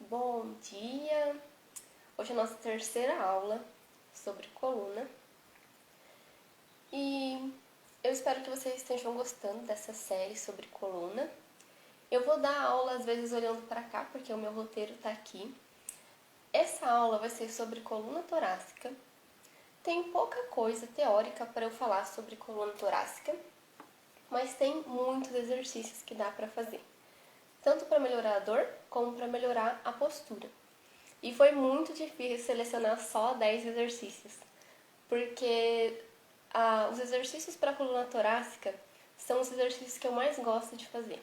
Bom dia! Hoje é a nossa terceira aula sobre coluna e eu espero que vocês estejam gostando dessa série sobre coluna. Eu vou dar aula às vezes olhando para cá porque o meu roteiro está aqui. Essa aula vai ser sobre coluna torácica. Tem pouca coisa teórica para eu falar sobre coluna torácica, mas tem muitos exercícios que dá para fazer, tanto para melhorar a dor como para melhorar a postura. E foi muito difícil selecionar só 10 exercícios, porque os exercícios para a coluna torácica são os exercícios que eu mais gosto de fazer.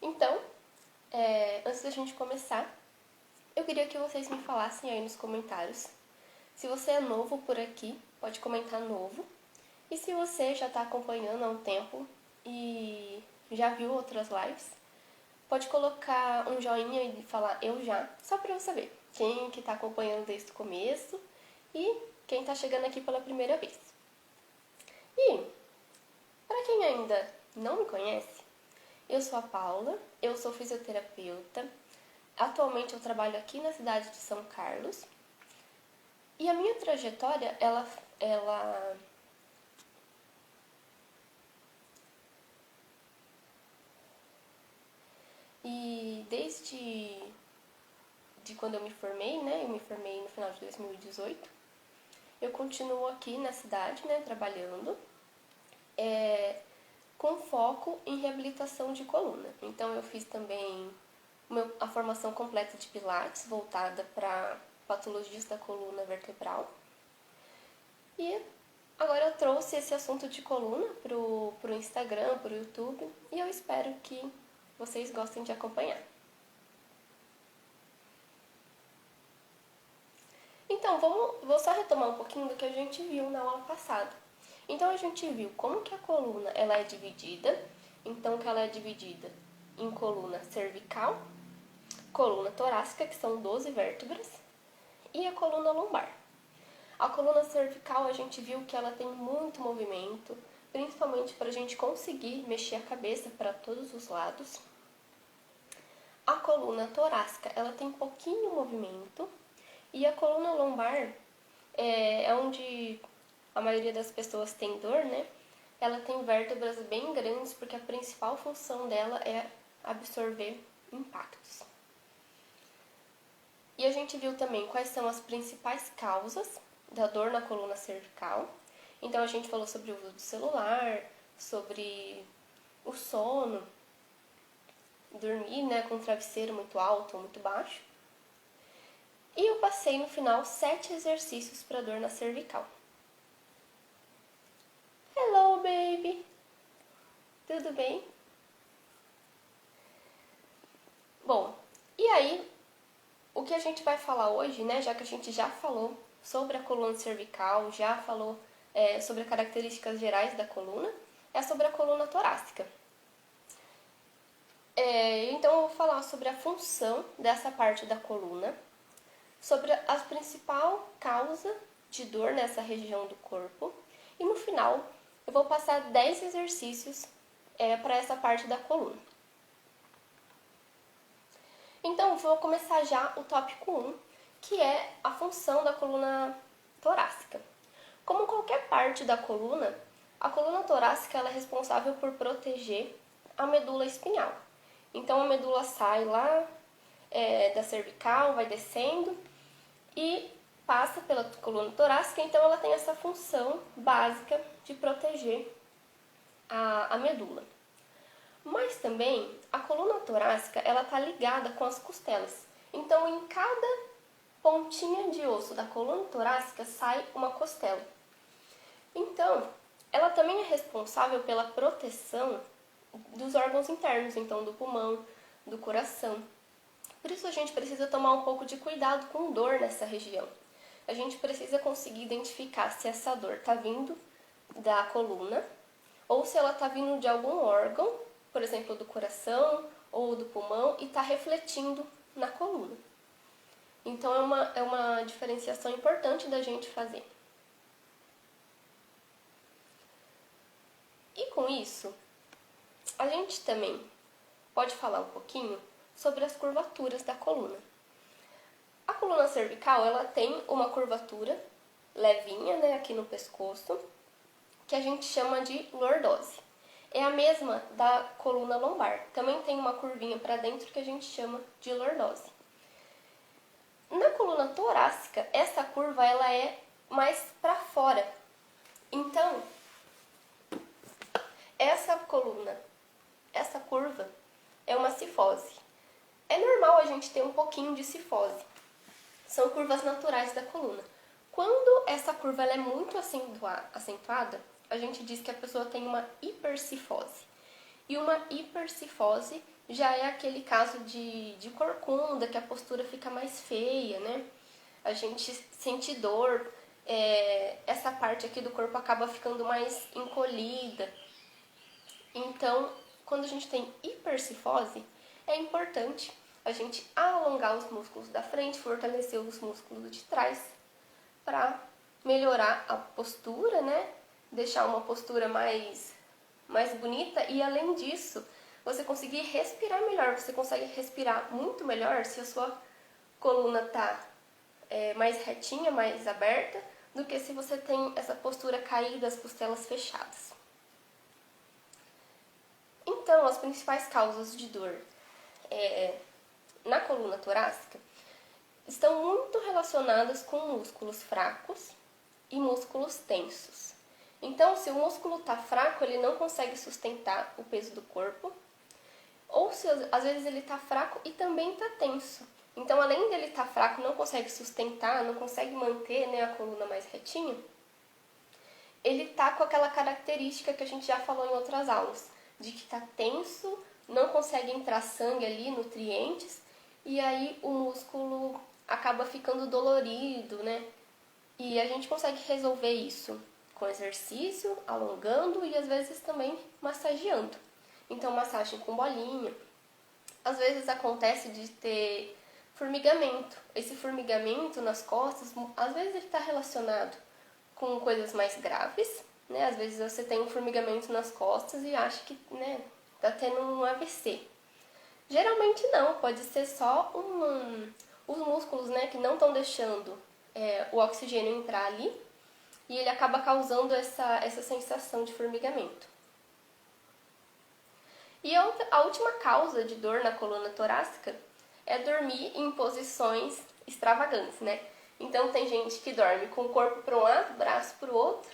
Então, antes da gente começar, eu queria que vocês me falassem aí nos comentários. Se você é novo por aqui, pode comentar novo. E se você já está acompanhando há um tempo e já viu outras lives, pode colocar um joinha e falar eu já, só para eu saber quem que está acompanhando desde o começo e quem está chegando aqui pela primeira vez. E, para quem ainda não me conhece, eu sou a Paula, eu sou fisioterapeuta, atualmente eu trabalho aqui na cidade de São Carlos e a minha trajetória, ela e desde quando eu me formei, né, eu me formei no final de 2018, eu continuo aqui na cidade, né, trabalhando, com foco em reabilitação de coluna. Então eu fiz também a formação completa de Pilates, voltada para patologias da coluna vertebral. E agora eu trouxe esse assunto de coluna pro Instagram, pro YouTube, e eu espero que vocês gostem de acompanhar. Então, vou só retomar um pouquinho do que a gente viu na aula passada. Então, a gente viu como que a coluna ela é dividida. Então, que ela é dividida em coluna cervical, coluna torácica, que são 12 vértebras, e a coluna lombar. A coluna cervical, a gente viu que ela tem muito movimento, principalmente para a gente conseguir mexer a cabeça para todos os lados. A coluna torácica, ela tem pouquinho movimento, e a coluna lombar é onde a maioria das pessoas tem dor, né? Ela tem vértebras bem grandes porque a principal função dela é absorver impactos. E a gente viu também quais são as principais causas da dor na coluna cervical. Então a gente falou sobre o uso do celular, sobre o sono, dormir, né, com o travesseiro muito alto ou muito baixo. E eu passei no final 7 exercícios para dor na cervical. Hello, baby! Tudo bem? Bom, e aí, o que a gente vai falar hoje, né, já que a gente já falou sobre a coluna cervical, já falou sobre as características gerais da coluna, é sobre a coluna torácica. Então eu vou falar sobre a função dessa parte da coluna, sobre a principal causa de dor nessa região do corpo e no final eu vou passar 10 exercícios para essa parte da coluna. Então vou começar já o tópico 1, que é a função da coluna torácica. Como qualquer parte da coluna, a coluna torácica ela é responsável por proteger a medula espinhal. Então a medula sai lá da cervical, vai descendo e passa pela coluna torácica, então ela tem essa função básica de proteger a medula. Mas também a coluna torácica ela está ligada com as costelas. Então em cada pontinha de osso da coluna torácica sai uma costela. Então ela também é responsável pela proteção dos órgãos internos, então do pulmão, do coração. Por isso a gente precisa tomar um pouco de cuidado com dor nessa região. A gente precisa conseguir identificar se essa dor está vindo da coluna ou se ela está vindo de algum órgão, por exemplo, do coração ou do pulmão, e está refletindo na coluna. Então é uma diferenciação importante da gente fazer. E com isso, a gente também pode falar um pouquinho sobre as curvaturas da coluna. A coluna cervical, ela tem uma curvatura levinha, né, aqui no pescoço, que a gente chama de lordose. É a mesma da coluna lombar. Também tem uma curvinha para dentro que a gente chama de lordose. Na coluna torácica, essa curva ela é mais para fora. Então, essa curva é uma cifose. É normal a gente ter um pouquinho de cifose. São curvas naturais da coluna. Quando essa curva ela é muito acentuada, a gente diz que a pessoa tem uma hipercifose. E uma hipercifose já é aquele caso de corcunda, que a postura fica mais feia, né? A gente sente dor, essa parte aqui do corpo acaba ficando mais encolhida. Então, quando a gente tem hipercifose, é importante a gente alongar os músculos da frente, fortalecer os músculos de trás, para melhorar a postura, né? Deixar uma postura mais bonita e, além disso, você conseguir respirar melhor. Você consegue respirar muito melhor se a sua coluna tá mais retinha, mais aberta, do que se você tem essa postura caída, as costelas fechadas. Então, as principais causas de dor na coluna torácica estão muito relacionadas com músculos fracos e músculos tensos. Então, se o músculo está fraco, ele não consegue sustentar o peso do corpo, ou se às vezes ele está fraco e também está tenso. Então, além dele estar fraco, não consegue sustentar, não consegue manter, né, a coluna mais retinha, ele está com aquela característica que a gente já falou em outras aulas, de que está tenso, não consegue entrar sangue ali, nutrientes, e aí o músculo acaba ficando dolorido, né? E a gente consegue resolver isso com exercício, alongando e às vezes também massageando. Então, massagem com bolinha. Às vezes acontece de ter formigamento. Esse formigamento nas costas, às vezes ele está relacionado com coisas mais graves, né? Às vezes você tem um formigamento nas costas e acha que, né, tá tendo um AVC. Geralmente não, pode ser só os músculos, né, que não estão deixando o oxigênio entrar ali e ele acaba causando essa sensação de formigamento. E a última causa de dor na coluna torácica é dormir em posições extravagantes, né? Então tem gente que dorme com o corpo para um lado, braço para o outro,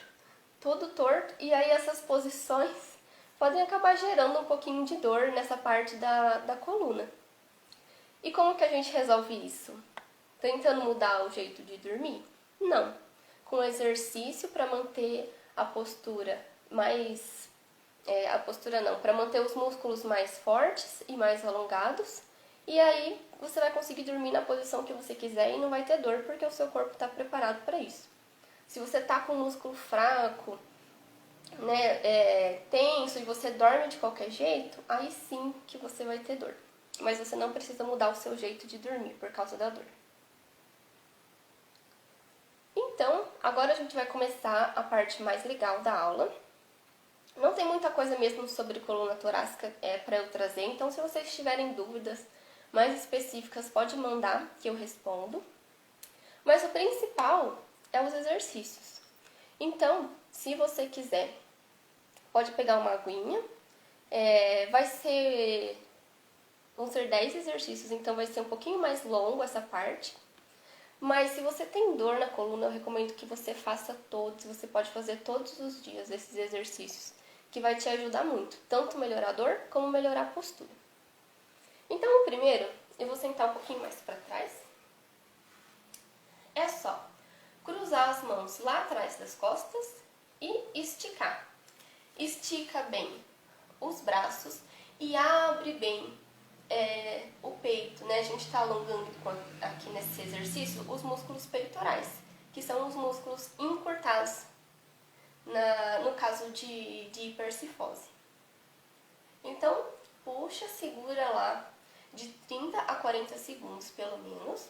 todo torto, e aí essas posições podem acabar gerando um pouquinho de dor nessa parte da coluna. E como que a gente resolve isso? Tentando mudar o jeito de dormir? Não. Com exercício para manter a postura mais... para manter os músculos mais fortes e mais alongados. E aí você vai conseguir dormir na posição que você quiser e não vai ter dor porque o seu corpo está preparado para isso. Se você está com o músculo fraco, né, tenso e você dorme de qualquer jeito, aí sim que você vai ter dor. Mas você não precisa mudar o seu jeito de dormir por causa da dor. Então, agora a gente vai começar a parte mais legal da aula. Não tem muita coisa mesmo sobre coluna torácica para eu trazer, então se vocês tiverem dúvidas mais específicas, pode mandar que eu respondo. Mas o principal é os exercícios. Então, se você quiser, pode pegar uma aguinha. Vão ser 10 exercícios, então vai ser um pouquinho mais longo essa parte. Mas se você tem dor na coluna, eu recomendo que você faça todos. Você pode fazer todos os dias esses exercícios, que vai te ajudar muito, tanto melhorar a dor como melhorar a postura. Então, o primeiro, eu vou sentar um pouquinho mais para trás. É só cruzar as mãos lá atrás das costas e esticar. Estica bem os braços e abre bem o peito, né? A gente está alongando aqui nesse exercício os músculos peitorais, que são os músculos encurtados no caso de hipercifose. Então, puxa, segura lá de 30 a 40 segundos pelo menos.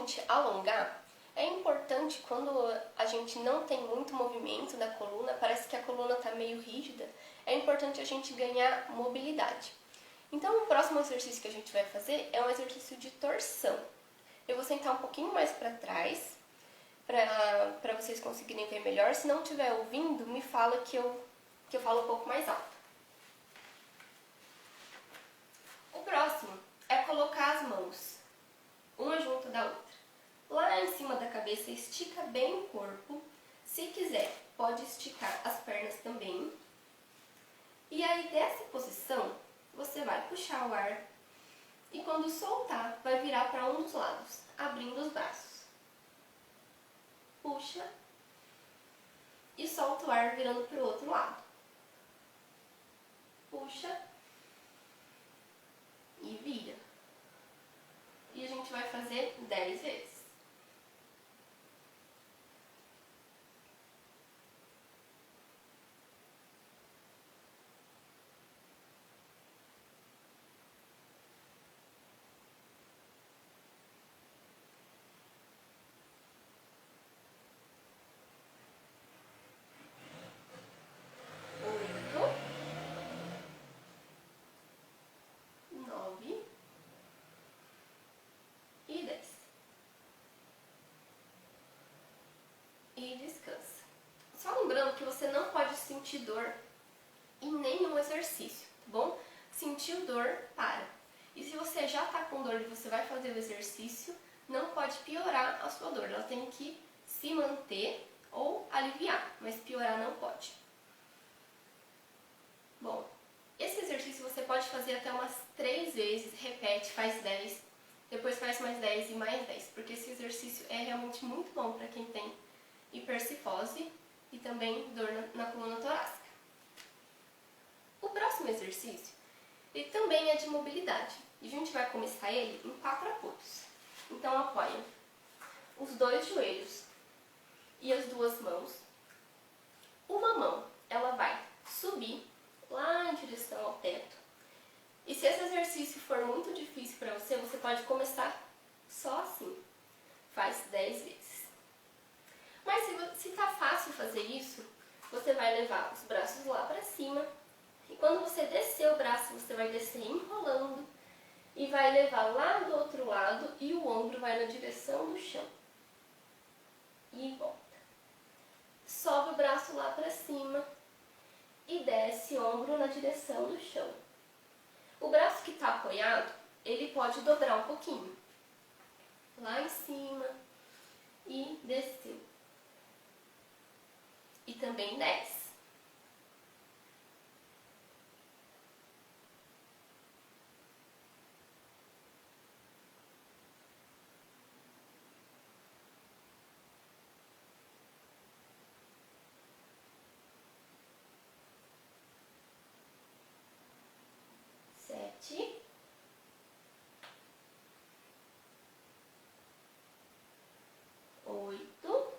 gente alongar, é importante quando a gente não tem muito movimento da coluna, parece que a coluna está meio rígida, é importante a gente ganhar mobilidade. Então, o próximo exercício que a gente vai fazer é um exercício de torção. Eu vou sentar um pouquinho mais para trás, para vocês conseguirem ver melhor. Se não estiver ouvindo, me fala que eu falo um pouco mais alto. O próximo é colocar as mãos, uma junto da outra. Lá em cima da cabeça, estica bem o corpo. Se quiser, pode esticar as pernas também. E aí, dessa posição, você vai puxar o ar e quando soltar, vai virar para um dos lados, abrindo os braços. Puxa e solta o ar virando para o outro lado. Puxa e vira. E a gente vai fazer 10 vezes. E descansa. Só lembrando que você não pode sentir dor em nenhum exercício, tá bom? Sentiu dor, para. E se você já tá com dor e você vai fazer o exercício, não pode piorar a sua dor. Ela tem que se manter ou aliviar, mas piorar não pode. Bom, esse exercício você pode fazer até umas 3 vezes, repete, faz 10, depois faz mais 10 e mais 10, porque esse exercício é realmente muito bom para quem tem hipercifose e também dor na coluna torácica. O próximo exercício, ele também é de mobilidade, e a gente vai começar ele em 4 apoios. Então apoia os 2 joelhos e as 2 mãos. Uma mão, ela vai subir lá em direção ao teto. E se esse exercício for muito difícil para você, você pode começar só assim. Faz 10 vezes. Mas se tá fácil fazer isso, você vai levar os braços lá para cima. E quando você descer o braço, você vai descer enrolando. E vai levar lá do outro lado e o ombro vai na direção do chão. E volta. Sobe o braço lá para cima e desce o ombro na direção do chão. O braço que está apoiado, ele pode dobrar um pouquinho. Lá em cima e desceu. E também desce. Sete. 8.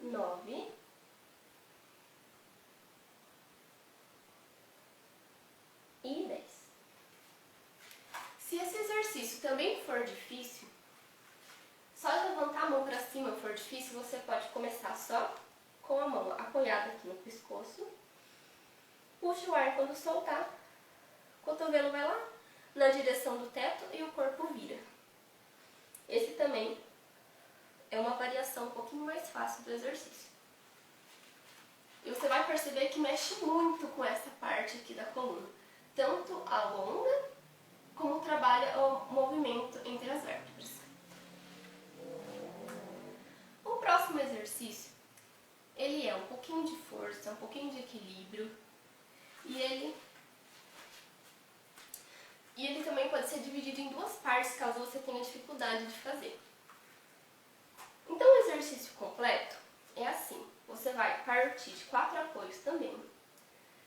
9. E 10. Se esse exercício também for difícil, só levantar a mão para cima for difícil, você pode começar só com a mão apoiada aqui no pescoço. Puxa o ar quando soltar, o cotovelo vai lá na direção do teto e o corpo vira. Esse também é uma variação um pouquinho mais fácil do exercício. E você vai perceber que mexe muito com essa parte aqui da coluna. Tanto alonga, como trabalha o movimento entre as vértebras. O próximo exercício, ele é um pouquinho de força, um pouquinho de equilíbrio. E ele também pode ser dividido em 2 partes, caso você tenha dificuldade de fazer. Então, o exercício completo é assim. Você vai partir de 4 apoios também.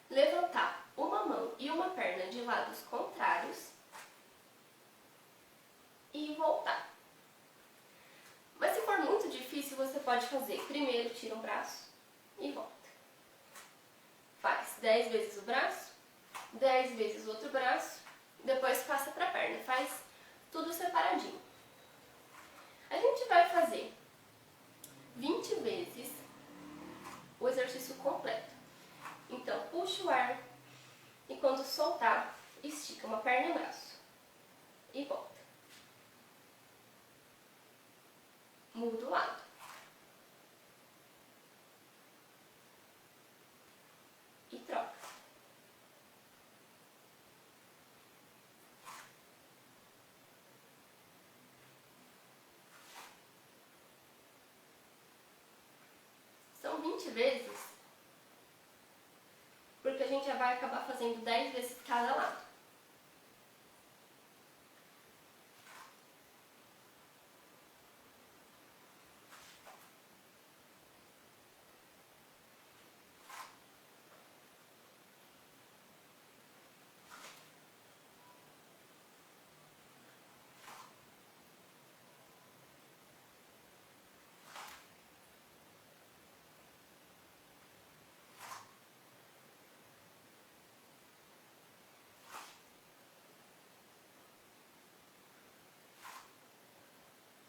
Levantar uma mão e uma perna de lados contrários. E voltar. Mas se for muito difícil, você pode fazer. Primeiro, tira um braço e volta. Faz 10 vezes o braço, 10 vezes o outro braço, depois passa para a perna. Faz tudo separadinho. A gente vai fazer 20 vezes o exercício completo. Então, puxa o ar e quando soltar, estica uma perna e um braço. E volta. Muda o lado. E troca. São 20 vezes, porque a gente já vai acabar fazendo 10 vezes cada lado.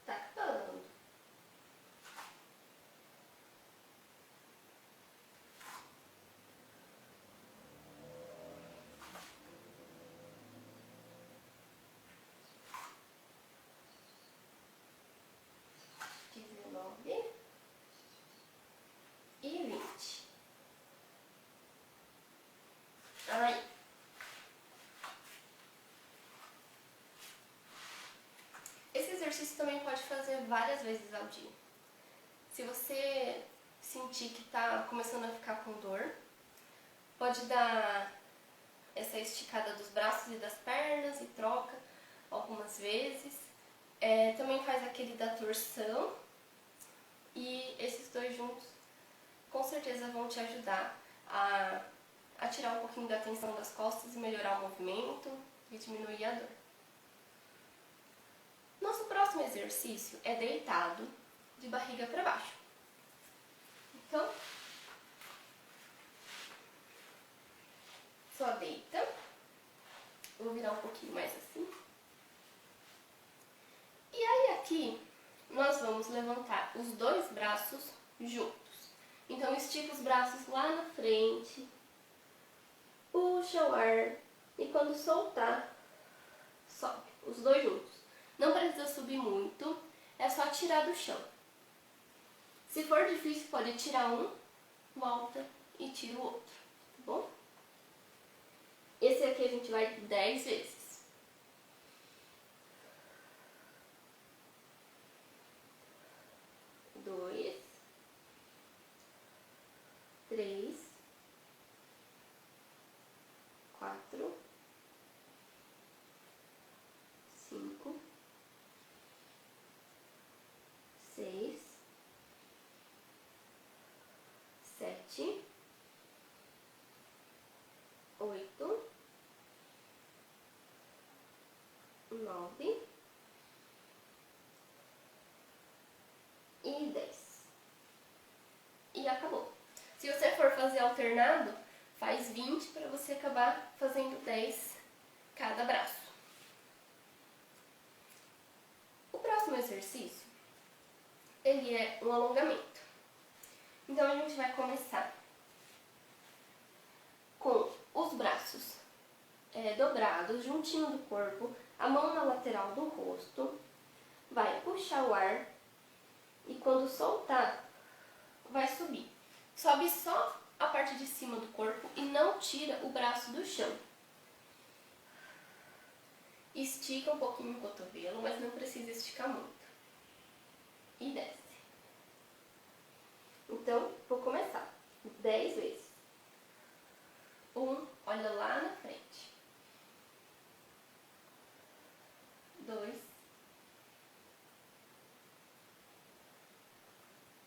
Tá acabando. E 20. Aí. Esse exercício também pode fazer várias vezes ao dia. Se você sentir que está começando a ficar com dor, pode dar essa esticada dos braços e das pernas e troca algumas vezes. Também faz aquele da torção. E esses dois juntos com certeza vão te ajudar a tirar um pouquinho da tensão das costas e melhorar o movimento e diminuir a dor. Nosso próximo exercício é deitado de barriga para baixo. Então, só deita. Vou virar um pouquinho mais assim. E aí aqui, nós vamos levantar os dois braços juntos. Então, estica os braços lá na frente. Puxa o ar. E quando soltar, sobe. Os dois juntos. Não precisa subir muito. É só tirar do chão. Se for difícil, pode tirar um, volta e tira o outro. Tá bom? Esse aqui a gente vai 10 vezes. 2, 3, 4, 5, 6, 7, 8, 9 e 10. E acabou. Se você for fazer alternado, faz 20 para você acabar fazendo 10 cada braço. O próximo exercício, ele é um alongamento. Então a gente vai começar com os braços dobrados, juntinho do corpo, a mão na lateral do rosto, vai puxar o ar e quando soltar, vai subir. Sobe só a parte de cima do corpo e não tira o braço do chão. Estica um pouquinho o cotovelo, mas não precisa esticar muito. E desce. Então, vou começar 10 vezes. 1, olha lá na frente. 2,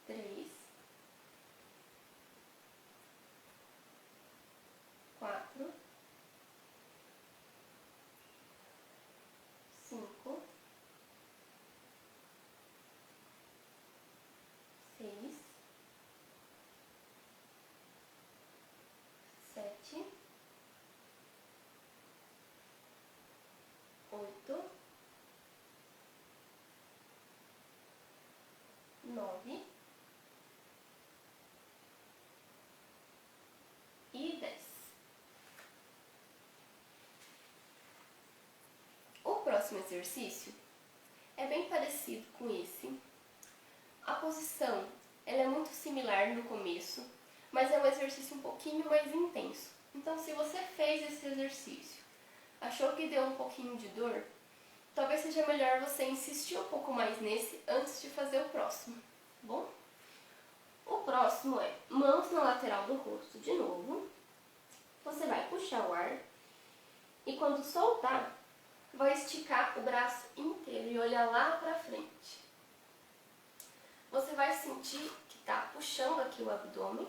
3, 4, 5, 6, 7, próximo exercício é bem parecido com esse. A posição ela é muito similar no começo, mas é um exercício um pouquinho mais intenso. Então, se você fez esse exercício, achou que deu um pouquinho de dor, talvez seja melhor você insistir um pouco mais nesse antes de fazer o próximo, tá bom? O próximo é mãos na lateral do rosto de novo. Você vai puxar o ar e quando soltar, vai esticar o braço inteiro e olhar lá pra frente. Você vai sentir que tá puxando aqui o abdômen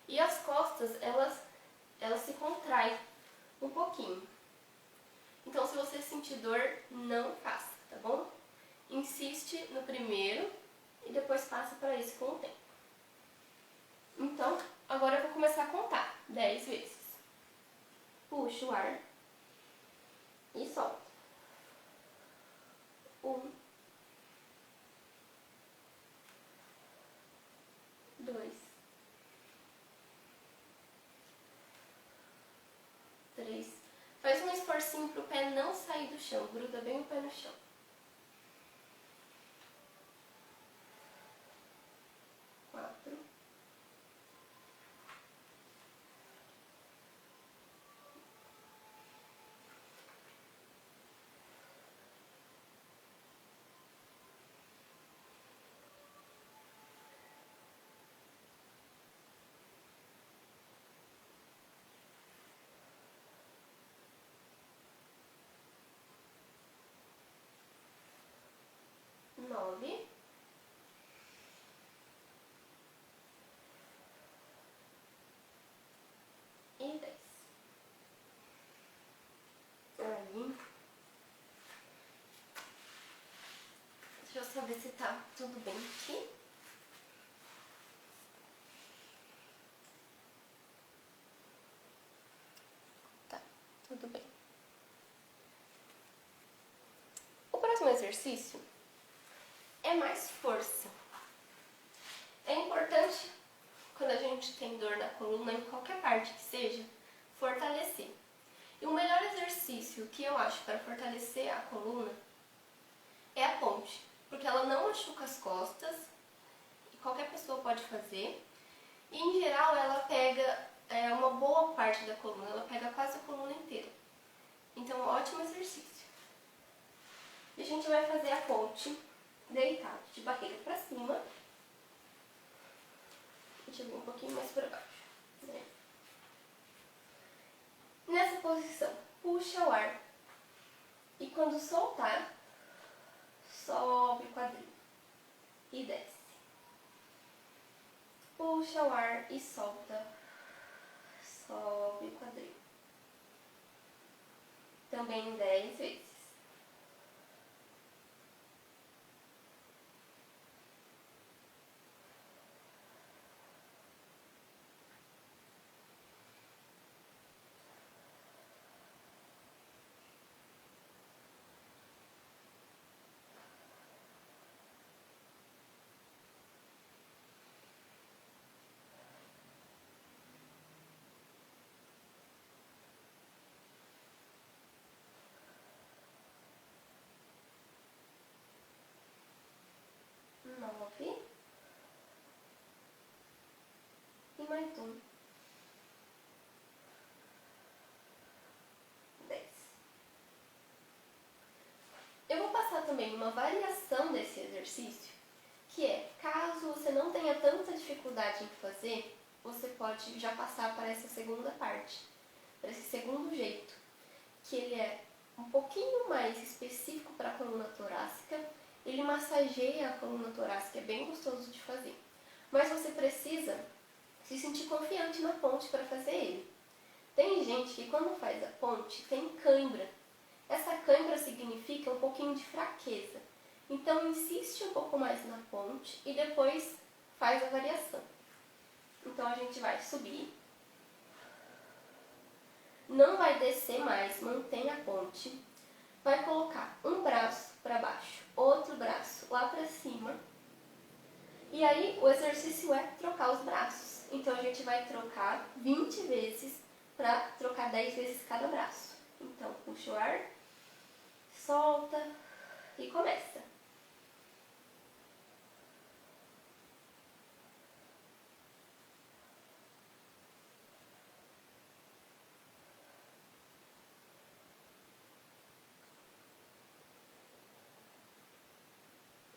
e as costas, elas se contraem um pouquinho. Então, se você sentir dor, não faça, tá bom? Insiste no primeiro e depois passa para esse com o tempo. Então, agora eu vou começar a contar 10 vezes. Puxa o ar e solta. 1, 2, 3. Faz um esforcinho para o pé não sair do chão, gruda bem o pé no chão. 4. 9. E 10. Aí. Deixa eu só ver se tá tudo bem aqui. Tá, tudo bem. O próximo exercício é mais força. É importante, quando a gente tem dor na coluna, em qualquer parte que seja, fortalecer. E o melhor exercício que eu acho para fortalecer a coluna é a ponte, porque ela não machuca as costas, e qualquer pessoa pode fazer. E em geral ela pega uma boa parte da coluna, ela pega quase a coluna inteira. Então, ótimo exercício. E a gente vai fazer a ponte deitado, de barriga para cima. Deixa eu vir um pouquinho mais para baixo. Nessa posição, puxa o ar. E quando soltar, sobe o quadril e desce. Puxa o ar e solta, sobe o quadril. Também 10 vezes. E mais um. 10. Eu vou passar também uma variação desse exercício, que é, caso você não tenha tanta dificuldade em fazer, você pode já passar para essa segunda parte, para esse segundo jeito, que ele é um pouquinho mais específico para a coluna torácica. Ele massageia a coluna torácica, é bem gostoso de fazer. Mas você precisa se sentir confiante na ponte para fazer ele. Tem gente que quando faz a ponte tem cãibra. Essa cãibra significa um pouquinho de fraqueza. Então insiste um pouco mais na ponte e depois faz a variação. Então a gente vai subir. Não vai descer mais, mantém a ponte. Vai colocar um braço para baixo, outro braço lá para cima. E aí o exercício é trocar os braços. Então a gente vai trocar 20 vezes para trocar 10 vezes cada braço. Então puxa o ar, solta e começa.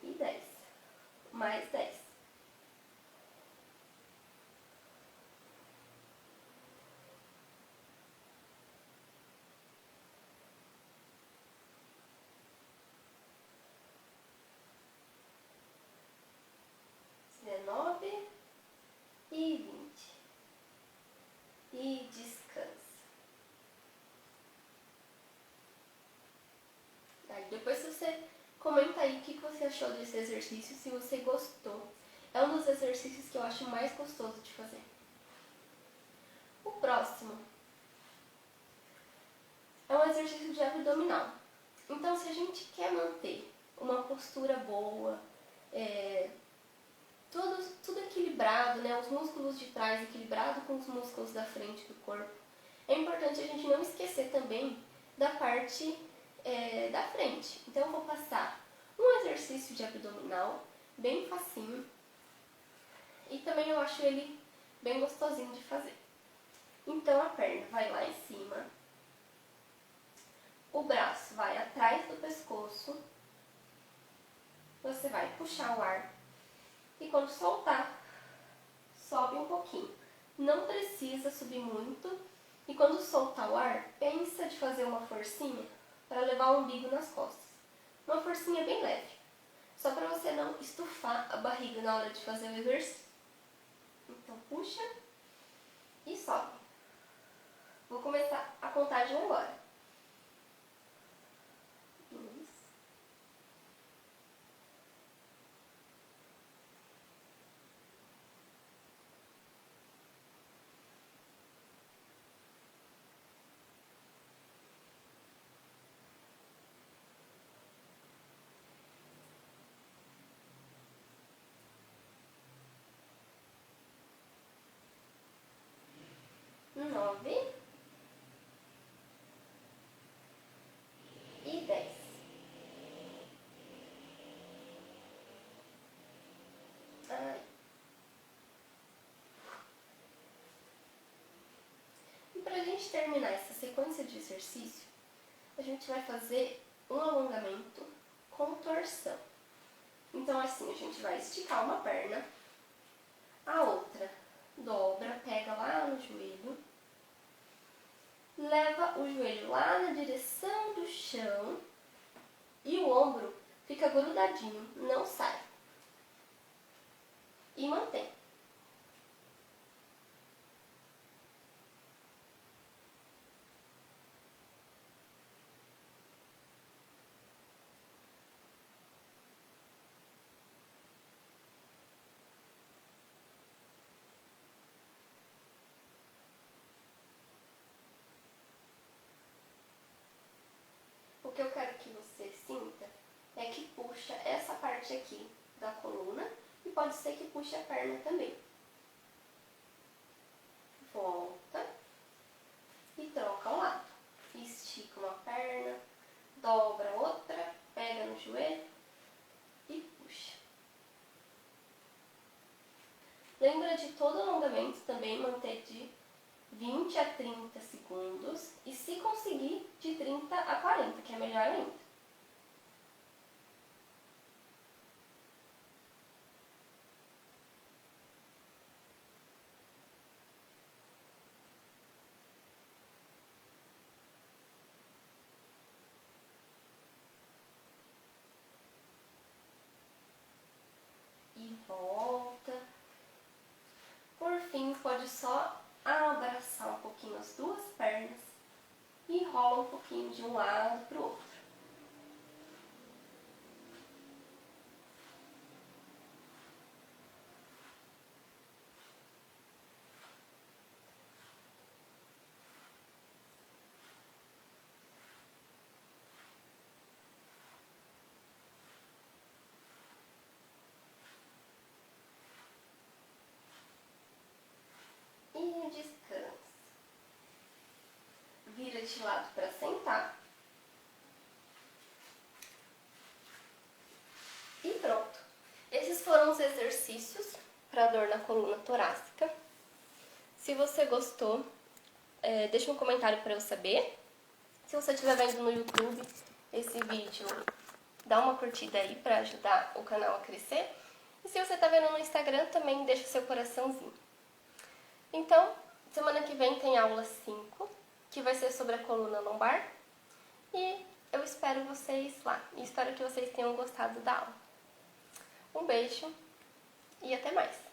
E 10. Mais 10. E 20. E descansa. Aí depois você comenta aí o que você achou desse exercício, se você gostou. É um dos exercícios que eu acho mais gostoso de fazer. O próximo é um exercício de abdominal. Então, se a gente quer manter uma postura boa, tudo equilibrado, né? Os músculos de trás equilibrado com os músculos da frente do corpo, é importante a gente não esquecer também da parte da frente. Então, eu vou passar um exercício de abdominal bem facinho e também eu acho ele bem gostosinho de fazer. Então, a perna vai lá em cima, o braço vai atrás do pescoço, você vai puxar o ar e quando soltar, sobe um pouquinho. Não precisa subir muito e quando soltar o ar, pensa de fazer uma forcinha para levar o umbigo nas costas. Uma forcinha bem leve, só para você não estufar a barriga na hora de fazer o exercício. Então puxa e sobe. Vou começar a contagem agora. 2, 9 e 10. E para a gente terminar essa sequência de exercício, a gente vai fazer um alongamento com torção. Então assim, a gente vai esticar uma perna, a outra dobra, pega lá no joelho, leva o joelho lá na direção do chão e o ombro fica grudadinho, não sai. E mantém. O que eu quero que você sinta é que puxa essa parte aqui da coluna e pode ser que puxe a perna também. Volta e troca o lado. Estica uma perna, dobra outra, pega no joelho e puxa. Lembra de todo alongamento também manter de 20 a 30 segundos e se conseguir de 30 a 40, que é melhor ainda. E volta. Por fim, pode só abraçar um pouquinho as duas pernas e rola um pouquinho de um lado para o outro. E descansa. Vira de lado para sentar. exercícios para dor na coluna torácica. Se você gostou, deixa um comentário para eu saber. Se você estiver vendo no YouTube esse vídeo, dá uma curtida aí para ajudar o canal a crescer. E se você está vendo no Instagram, também deixa o seu coraçãozinho. Então, semana que vem tem aula 5, que vai ser sobre a coluna lombar. E eu espero vocês lá. E espero que vocês tenham gostado da aula. Um beijo e até mais!